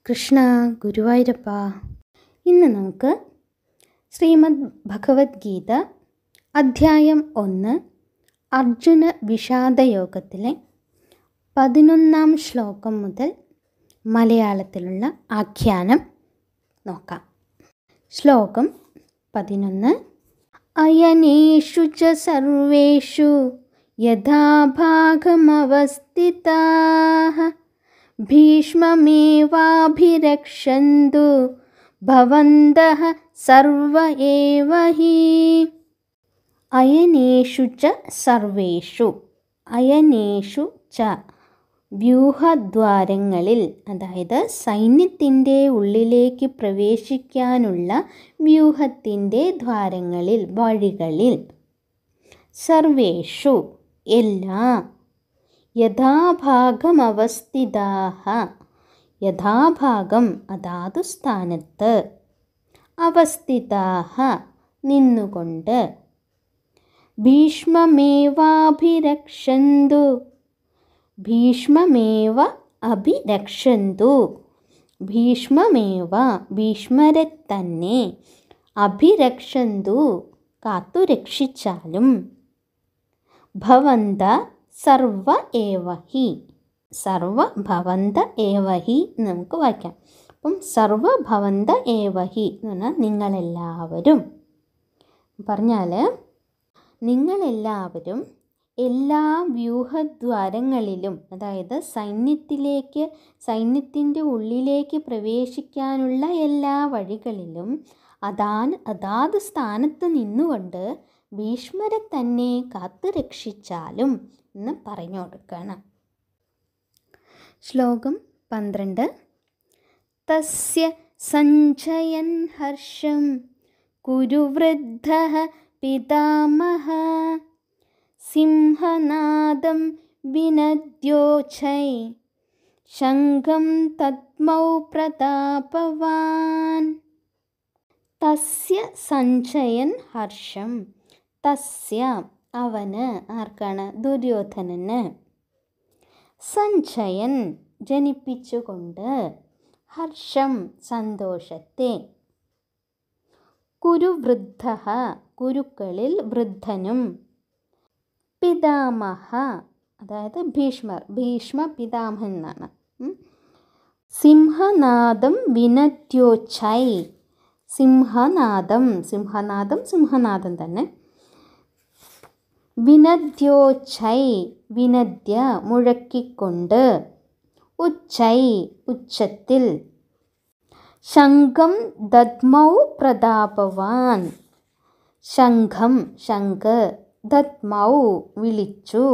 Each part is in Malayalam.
കൃഷ്ണ ഗുരുവായൂരപ്പ. ഇന്ന് നമുക്ക് ശ്രീമദ് ഭഗവത്ഗീത അധ്യായം 1 അർജുന വിഷാദയോഗത്തിലെ 11-ാം ശ്ലോകം മുതൽ മലയാളത്തിലുള്ള ആഖ്യാനം നോക്കാം. ശ്ലോകം 11. അയനേഷു ച സർവേഷു യഥാഭാഗമവസ്ഥിതാഃ ഭീഷ്മമേവാഭിരക്ഷന്തു ഭവന്തഃ സർവ ഏവ ഹി. അയനേഷു ച സർവേഷു, അയനേഷു ച വ്യൂഹദ്വാരങ്ങളിൽ, അതായത് സൈന്യത്തിൻ്റെ ഉള്ളിലേക്ക് പ്രവേശിക്കാനുള്ള വ്യൂഹത്തിൻ്റെ ദ്വാരങ്ങളിൽ, വഴികളിൽ, സർവേഷു എല്ലാ, യഥാഭാഗമവസ്ഥിതാഃ യഥാഭാഗം അതാതു സ്ഥാനത്ത്, അവസ്ഥിതാഃ നിന്നുകൊണ്ട്, ഭീഷ്മമേവാഭിരക്ഷന്തു ഭീഷ്മമേവ അഭിരക്ഷന്തു ഭീഷ്മമേവ ഭീഷ്മരെ തന്നെ, അഭിരക്ഷന്തു കാത്തുരക്ഷിച്ചാലും, ഭവന്ത സർവ ഏവ ഹി, സർവ ഭവന്ത ഏവ ഹി നമുക്ക് വായിക്കാം. അപ്പം സർവ ഭവന്ത ഏവ ഹി എന്ന് പറഞ്ഞാൽ നിങ്ങളെല്ലാവരും, പറഞ്ഞാൽ നിങ്ങളെല്ലാവരും എല്ലാ വ്യൂഹദ്വാരങ്ങളിലും, അതായത് സൈന്യത്തിൻ്റെ ഉള്ളിലേക്ക് പ്രവേശിക്കാനുള്ള എല്ലാ വഴികളിലും അതാത് സ്ഥാനത്ത് നിന്നുകൊണ്ട് ഭീഷ്മരെ തന്നെ കാത്തുരക്ഷിച്ചാലും എന്ന് പറഞ്ഞു കൊടുക്കണം. ശ്ലോകം 12. തസ്യ സഞ്ജയൻ ഹർഷം കുരുവൃദ്ധഃ പിതാമഹ സിംഹനാദം വിനദ്യോച്ഛൈ ശംഖം തദ്മൗ പ്രതാപവാൻ. തസ്യ സഞ്ജയൻ ഹർഷം, തസ്യ അവന്, ആർക്കാണ്? ദുര്യോധനന്, സഞ്ജയൻ ജനിപ്പിച്ചുകൊണ്ട്, ഹർഷം സന്തോഷത്തെ, കുരുവൃദ്ധഃ കുരുക്കളിൽ വൃദ്ധനും, പിതാമഹ അതായത് ഭീഷ്മ പിതാമഹൻ എന്നാണ്, സിംഹനാദം വിനദ്യോച്ഛൈ, സിംഹനാദം തന്നെ, വിനദ്യോച്ഛൈ വിനദ്യ മുഴക്കിക്കൊണ്ട്, ഉച്ഛൈ ഉച്ചത്തിൽ, ശംഖം ദദ്മൗ പ്രതാപവാൻ, ശംഖ് ദദ്മൗ വിളിച്ചു,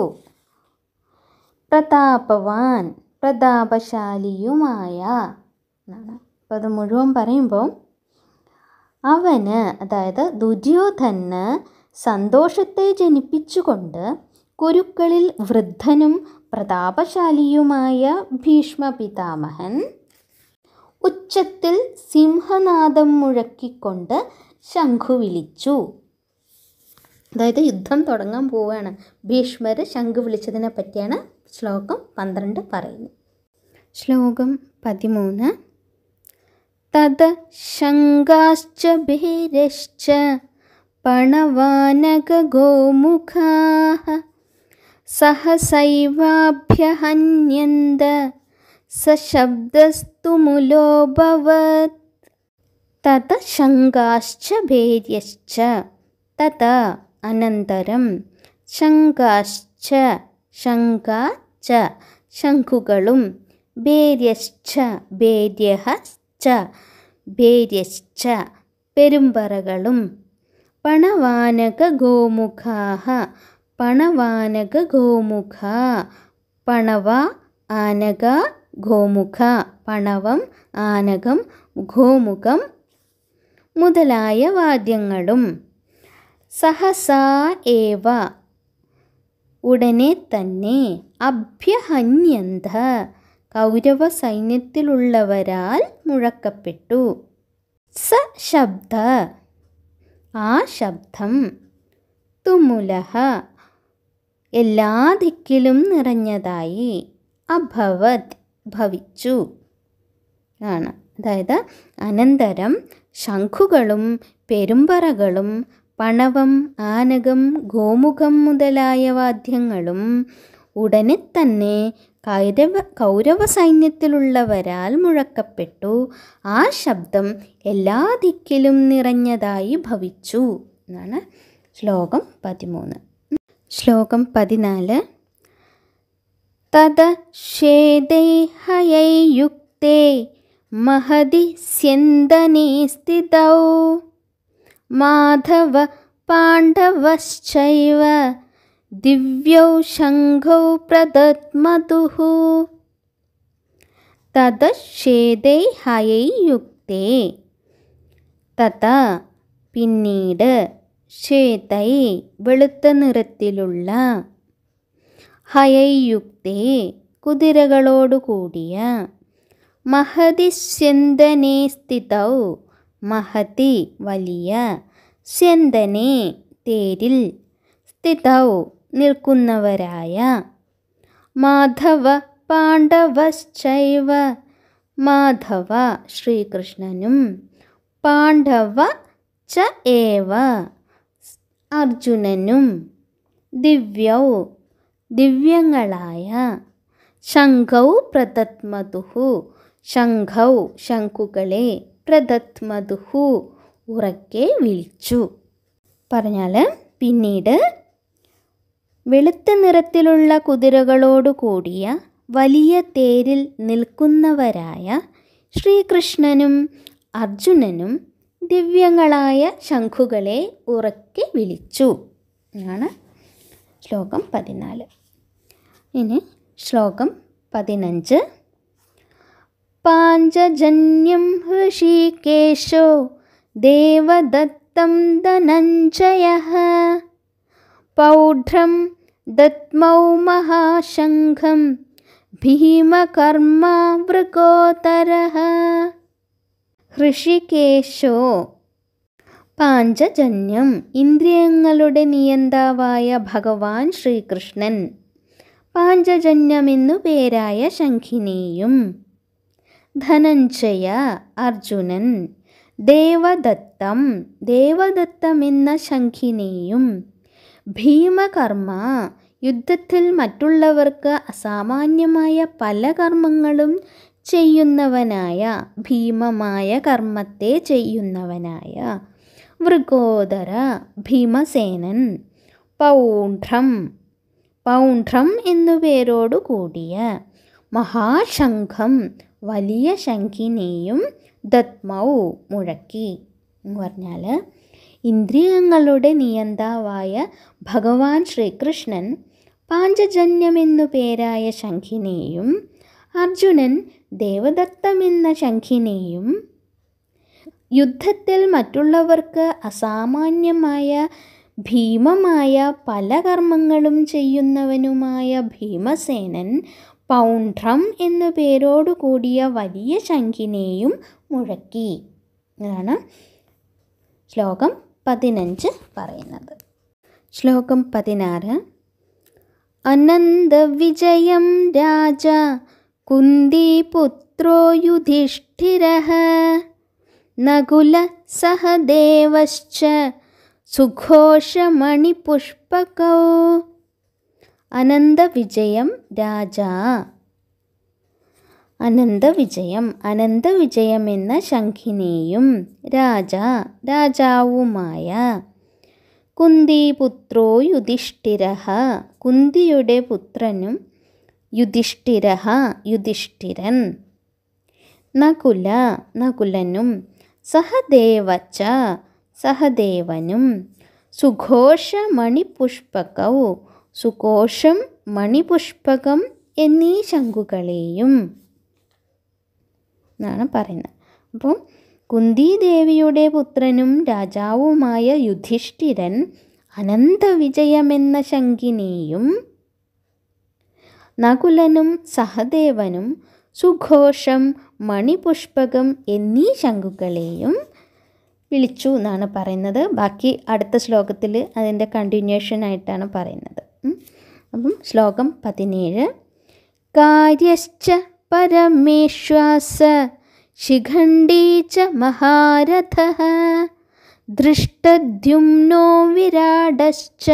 പ്രതാപവാൻ പ്രതാപശാലിയുമായ എന്നാണ്. അപ്പോൾ അത് മുഴുവൻ പറയുമ്പോൾ അവന്, അതായത് ദുര്യോധനന് സന്തോഷത്തെ ജനിപ്പിച്ചുകൊണ്ട് കുരുക്കളിൽ വൃദ്ധനും പ്രതാപശാലിയുമായ ഭീഷ്മ പിതാമഹൻ ഉച്ചത്തിൽ സിംഹനാദം മുഴക്കിക്കൊണ്ട് ശംഖു വിളിച്ചു. അതായത് യുദ്ധം തുടങ്ങാൻ പോവുകയാണ്. ഭീഷ്മർ ശംഖു വിളിച്ചതിനെ പറ്റിയാണ് ശ്ലോകം 12 പറയുന്നത്. ശ്ലോകം 13. തത് ശംഖാശ്ച ഭേരശ്ച പണവാനക ഗോമുഖാഃ സഹസൈവാഭ്യഹന്യന്ത സശബ്ദസ്തു മുലോഭവത്. തത ശംഖാശ്ച ഭേര്യശ്ച, തത അനന്തരം, ശംഖാശ്ച ശംഖുകളും, ഭേര്യശ്ച ഭേര്യശ്ച പെരുമ്പറകളും, പണവാനക ഗോമുഖാഃ പണവ ആനക ഗോമുഖ, പണവം ആനകം ഗോമുഖം മുതലായ വാദ്യങ്ങളും, സഹസാ ഏവ ഉടനെ തന്നെ, അഭ്യഹന്യന്ത കൗരവ സൈന്യത്തിലുള്ളവരാൽ മുഴക്കപ്പെട്ടു, സശബ്ദ ആ ശബ്ദം, തുമുലഃ എല്ലാ ദിക്കിലും നിറഞ്ഞതായി, അഭവത് ഭവിച്ചു, ആണ്. അതായത് അനന്തരം ശംഖുകളും പെരുമ്പറകളും പണവം, ആനകം, ഗോമുഖം മുതലായ വാദ്യങ്ങളും ഉടനെ തന്നെ കൗരവ സൈന്യത്തിലുള്ളവരാൽ മുഴക്കപ്പെട്ടു. ആ ശബ്ദം എല്ലാ ദിക്കിലും നിറഞ്ഞതായി ഭവിച്ചു എന്നാണ് ശ്ലോകം 13. ശ്ലോകം 14. തദ ശ്വേതൈ ഹയൈ യുക്തേ മഹതി സ്യന്ദനേ സ്ഥിതൗ മാധവ പാണ്ഡവശ്ചൈവ ദിവ്യൗ ശംഖൗ പ്രദദ്മതുഃ. തത ശ്വേതൈ ഹയൈ യുക്തേ. തത പിന്നീട്, ശ്വേതൈ വെളുത്ത നിറത്തിലുള്ള, ഹയൈ യുക്തേ കുതിരകളോടുകൂടിയ, മഹതി സ്യന്ദനേ സ്ഥിതൗ മഹതി വലിയ, സ്യന്ദനേ തേരിൽ, സ്ഥിതൗ നിൽക്കുന്നവരായ, മാധവ പാണ്ഡവശ്ചൈവ മാധവ ശ്രീകൃഷ്ണനും, പാണ്ഡവ ച ഏവ അർജുനനും, ദിവ്യൗ ദിവ്യങ്ങളായ, ശംഖൗ പ്രദദ്മതുഃ ശംഖൗ ശംഖുകളെ, പ്രദദ്മതുഃ ഉറക്കെ വിളിച്ചു. പറഞ്ഞാൽ പിന്നീട് വെളുത്ത നിറത്തിലുള്ള കുതിരകളോടു കൂടിയ വലിയ തേരിൽ നിൽക്കുന്നവരായ ശ്രീകൃഷ്ണനും അർജുനനും ദിവ്യങ്ങളായ ശംഖുകളെ ഉറക്കെ വിളിച്ചു എന്നാണ് ശ്ലോകം 14. ഇനി ശ്ലോകം 15. പാഞ്ചജന്യം ഹൃഷീകേശോ ദേവദത്തം ധനഞ്ജയഃ പൗഢ്രം ദത്മൗ മഹാശംഖം ഭീമകർമാ വൃകോദരഃ. ഹൃഷികേശോ പാഞ്ചജന്യം ഇന്ദ്രിയങ്ങളുടെ നിയന്താവായ ഭഗവാൻ ശ്രീകൃഷ്ണൻ, പാഞ്ചജന്യമെന്നു പേരായ ശംഖിനെയും, ധനഞ്ജയ അർജുനൻ, ദേവദത്തം ദേവദത്തമെന്ന ശംഖിനെയും, ഭീമകർമ്മ യുദ്ധത്തിൽ മറ്റുള്ളവർക്ക് അസാമാന്യമായ പല കർമ്മങ്ങളും ചെയ്യുന്നവനായ, ഭീമമായ കർമ്മത്തെ ചെയ്യുന്നവനായ, വൃകോദര ഭീമസേനൻ, പൗണ്ഡ്രം പൗണ്ഡ്രം എന്നു പേരോടു കൂടിയ, മഹാശംഖം വലിയ ശംഖിനെയും, ദത്മൗ മുഴക്കി എന്ന് പറഞ്ഞാൽ ഇന്ദ്രിയങ്ങളുടെ നിയന്താവായ ഭഗവാൻ ശ്രീകൃഷ്ണൻ പാഞ്ചജന്യമെന്നു പേരായ ശംഖിനെയും, അർജുനൻ ദേവദത്തമെന്ന ശംഖിനെയും, യുദ്ധത്തിൽ മറ്റുള്ളവർക്ക് അസാമാന്യമായ ഭീമമായ പല കർമ്മങ്ങളും ചെയ്യുന്നവനുമായ ഭീമസേനൻ പൗണ്ഡ്രം എന്നു പേരോടു കൂടിയ വലിയ ശംഖിനെയും മുഴക്കി എന്നാണ് ശ്ലോകം 15 പറയുന്നത്. ശ്ലോകം 16. അനന്തവിജയം രാജ കുന്തിപുത്രോ യുധിഷ്ഠിരഃ നകുല സഹദേവശ്ച സുഘോഷമണിപുഷ്പകൗ. അനന്തവിജയം രാജ, അനന്തവിജയം എന്ന ശംഖിനെയും, രാജ രാജാവുമായ, കുന്തിപുത്രോ യുധിഷ്ഠിരഃ കുന്തിയുടെ പുത്രനും, യുധിഷ്ഠിരഃ യുധിഷ്ഠിരൻ, നകുല നകുലനും, സഹദേവച്ച സഹദേവനും, സുഘോഷമണിപുഷ്പകൗ സുഘോഷം മണിപുഷ്പകം എന്നീ ശംഖുകളെയും എന്നാണ് പറയുന്നത്. അപ്പം കുന്തിദേവിയുടെ പുത്രനും രാജാവുമായ യുധിഷ്ഠിരൻ അനന്തവിജയമെന്ന ശംഖിനെയും, നകുലനും സഹദേവനും സുഘോഷം മണിപുഷ്പകം എന്നീ ശംഖുകളെയും വിളിച്ചു എന്നാണ് പറയുന്നത്. ബാക്കി അടുത്ത ശ്ലോകത്തിൽ അതിൻ്റെ കണ്ടിന്യൂഷൻ ആയിട്ടാണ് പറയുന്നത്. അപ്പം ശ്ലോകം 17. കാര്യശ്ച പരമേശ്വാസ शिखण्डी च महारथः धृष्टद्युम्नो विराडश्च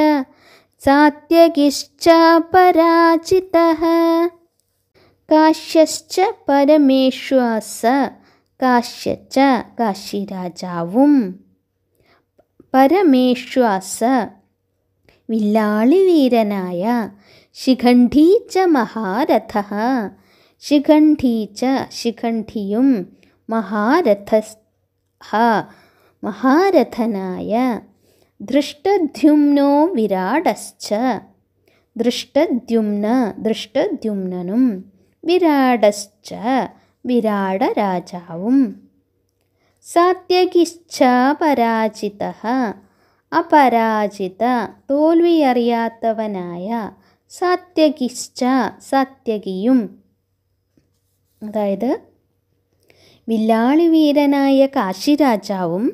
सात्यकिश्च पराजितः काश्यश्च परमेश्वास കാശ്യച്ച കാശിരാജാവും പരമേശ്വാസ വില്ലാളി വീരനായ ശിഖണ്ഡി ച മഹാരഥ ശിഖണ്ഡി ച ശിഖണ്ഡിയും മഹാരഥ മഹാരഥനായ ധൃഷ്ടദ്യുമ്നോ വിരാടശ്ച ദൃഷ്ടദ്യുമ്നനും വിരാടശ്ച വിരാട രാജാവും സാത്യകിശ്ച പരാജിതഃ അപരാജിത തോൽവിയറിയാത്തവനായ സാത്യകിശ്ച സാത്യകിയും അതായത് വില്ലാളി വീരനായ കാശിരാജാവും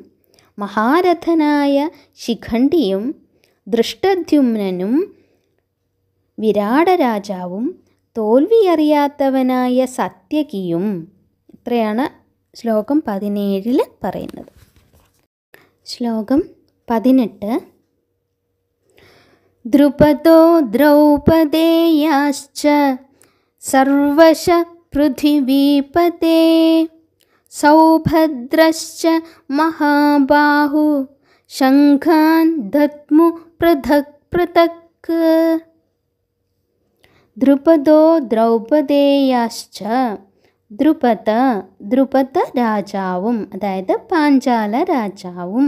മഹാരഥനായ ശിഖണ്ഡിയും ദൃഷ്ടദ്യുമ്നനും വിരാടരാജാവും തോൽവിയറിയാത്തവനായ സാത്യകിയും. ഇത്രയാണ് ശ്ലോകം 17 പറയുന്നത്. ശ്ലോകം 18. ദ്രുപദോ ദ്രൗപദേയാശ്ച സർവശ പൃഥിവീപതേ സൗഭദ്രശ്ച മഹാബാഹു ശംഖാൻ ദദ്മു പൃഥക് പൃഥക്. ദ്രുപദോ ദ്രൗപദേയാശ്ച ദ്രുപദ രാജാവും അതായത് പാഞ്ചാല രാജാവും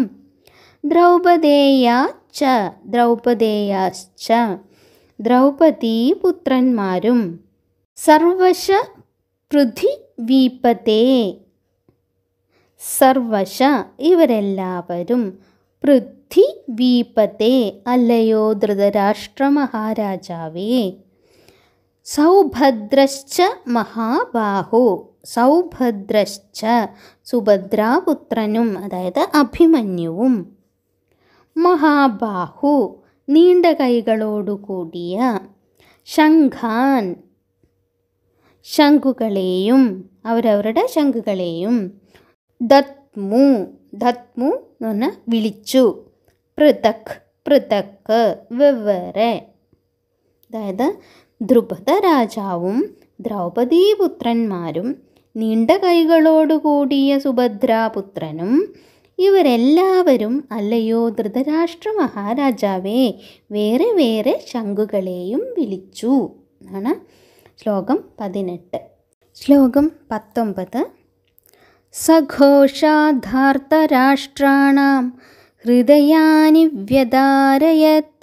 ദ്രൗപദേയാശ്ച ദ്രൗപദീ പുത്രന്മാരും സർവശ പൃഥിവീപതേ സർവശ ഇവരെല്ലാവരും പൃഥിവീപതേ അല്ലയോ ധൃതരാഷ്ട്ര മഹാരാജാവേ സൗഭദ്രശ്ച മഹാബാഹു സൗഭദ്രശ്ച സുഭദ്രാപുത്രനും അതായത് അഭിമന്യുവും മഹാബാഹു നീണ്ട കൈകളോടുകൂടിയ ശംഖാൻ ശംഖുകളെയും അവരവരുടെ ശംഖുകളെയും ദദ്മു എന്ന് പറഞ്ഞാൽ വിളിച്ചു പൃഥക് വെവ്വേറെ. അതായത് ദ്രുപദ രാജാവും ദ്രൗപദീപുത്രന്മാരും നീണ്ട കൈകളോടുകൂടിയ സുഭദ്രാപുത്രനും ഇവരെല്ലാവരും അല്ലയോ ധൃതരാഷ്ട്ര മഹാരാജാവേ വേറെ വേറെ ശംഖുകളെയും വിളിച്ചു എന്നാണ് ശ്ലോകം 18. ശ്ലോകം 19. സഘോഷാധാർത്തരാഷ്ട്രാണാം ഹൃദയാനി വ്യധാരയത്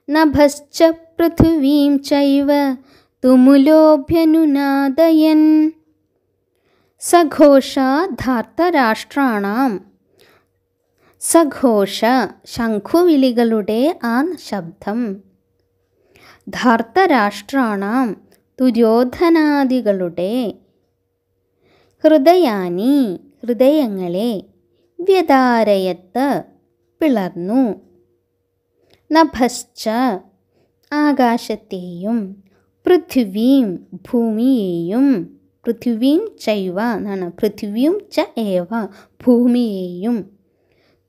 നഭശ്ച പൃഥിവീം ചൈവ തുമുലോഭ്യനുനാദയൻ. സഘോഷാധാർത്തരാഷ്ട്രാണാം സഘോഷ ശംഖുവിളികളുടെ ആ ശബ്ദം ധാർത്തരാഷ്ട്രാണാം ദുര്യോധനാദികളുടെ ഹൃദയങ്ങളെ വ്യധാരയത്ത് പിളർന്നു നഭശ്ച ആകാശത്തെയും പൃഥിവീം ഭൂമിയെയും പൃഥിവീം ചൈവ എന്നാണ് പൃഥിവീം ച ഏവ ഭൂമിയെയും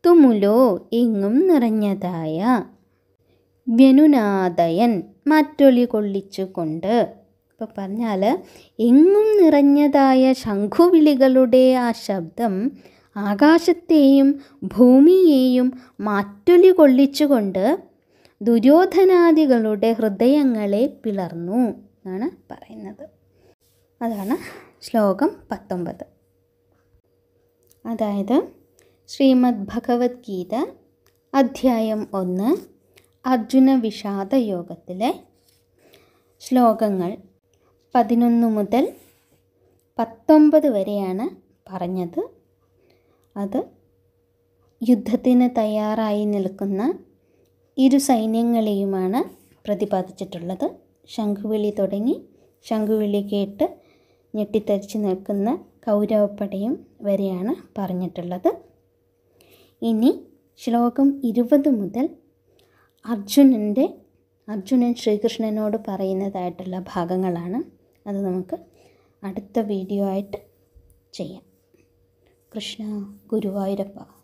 തുമുലോ എങ്ങും നിറഞ്ഞതായ വ്യനുനാദയൻ മാറ്റൊലി കൊള്ളിച്ചുകൊണ്ട്. ഇപ്പോൾ പറഞ്ഞാൽ എങ്ങും നിറഞ്ഞതായ ശംഖുവിളികളുടെ ആ ശബ്ദം ആകാശത്തെയും ഭൂമിയെയും മാറ്റൊലി കൊള്ളിച്ചുകൊണ്ട് ദുര്യോധനാദികളുടെ ഹൃദയങ്ങളെ പിളർന്നു എന്നാണ് പറയുന്നത്. അതാണ് ശ്ലോകം 19. അതായത് ശ്രീമദ് ഭഗവത്ഗീത അധ്യായം 1 അർജുന വിഷാദ യോഗത്തിലെ ശ്ലോകങ്ങൾ 11 മുതൽ 19 വരെയാണ് പറഞ്ഞത്. അത് യുദ്ധത്തിന് തയ്യാറായി നിൽക്കുന്ന ഇരു സൈന്യങ്ങളെയുമാണ് പ്രതിപാദിച്ചിട്ടുള്ളത്. ശംഖുവിളി തുടങ്ങി ശംഖുവിളി കേട്ട് ഞെട്ടിത്തരിച്ച് നിൽക്കുന്ന കൗരവപ്പടയും വരെയാണ് പറഞ്ഞിട്ടുള്ളത്. ഇനി ശ്ലോകം 20 മുതൽ അർജുനൻ ശ്രീകൃഷ്ണനോട് പറയുന്നതായിട്ടുള്ള ഭാഗങ്ങളാണ്. അത് നമുക്ക് അടുത്ത വീഡിയോ ആയിട്ട് ചെയ്യാം. കൃഷ്ണ ഗുരുവായൂരപ്പ.